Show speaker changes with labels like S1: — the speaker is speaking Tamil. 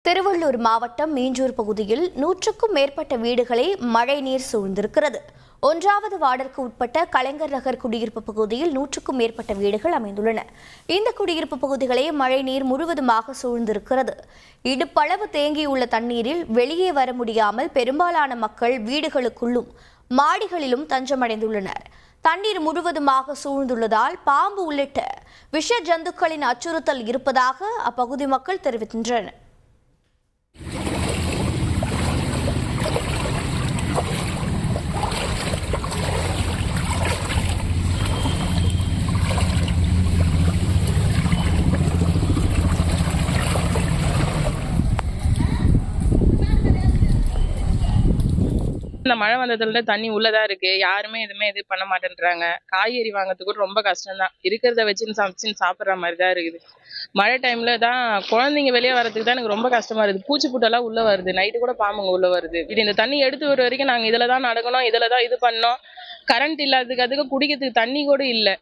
S1: திருவள்ளூர் மாவட்டம் மீஞ்சூர் பகுதியில் 100க்கும் மேற்பட்ட வீடுகளை மழைநீர் சூழ்ந்திருக்கிறது. 1வது வார்டிற்கு உட்பட்ட கலைஞர் நகர் குடியிருப்பு பகுதியில் 100க்கும் மேற்பட்ட வீடுகள் அமைந்துள்ளன. இந்த குடியிருப்பு பகுதிகளை மழைநீர் முழுவதுமாக சூழ்ந்திருக்கிறது. இடுப்பளவு தேங்கியுள்ள தண்ணீரில் வெளியே வர முடியாமல் பெரும்பாலான மக்கள் வீடுகளுக்குள்ளும் மாடிகளிலும் தஞ்சமடைந்துள்ளனர். தண்ணீர் முழுவதுமாக சூழ்ந்துள்ளதால் பாம்பு உள்ளிட்ட விஷ ஜந்துக்களின் அச்சுறுத்தல் இருப்பதாக அப்பகுதி மக்கள் தெரிவிக்கின்றனர்.
S2: இந்த மழை வந்ததுல தண்ணி உள்ளதான் இருக்கு. யாருமே இது பண்ண மாட்டேன்றாங்க. காய்கறி வாங்குறதுக்கு கூட ரொம்ப கஷ்டம் தான். இருக்கிறத வச்சுன்னு சமைச்சுன்னு சாப்பிட்ற மாதிரி தான் இருக்குது. மழை டைம்ல தான் குழந்தைங்க வெளியே வரதுக்கு தான் எனக்கு ரொம்ப கஷ்டமா இருக்குது. பூச்சி பூட்டெல்லாம் உள்ள வருது. நைட்டு கூட பாம்புங்க உள்ள வருது. இந்த தண்ணி எடுத்து வர வரைக்கும் நாங்கள் இதில் தான் நடக்கணும், இதில் தான் இது பண்ணோம். கரண்ட் இல்லாததுக்கு அதுக்கு குடிக்கிறதுக்கு தண்ணி கூட இல்லை.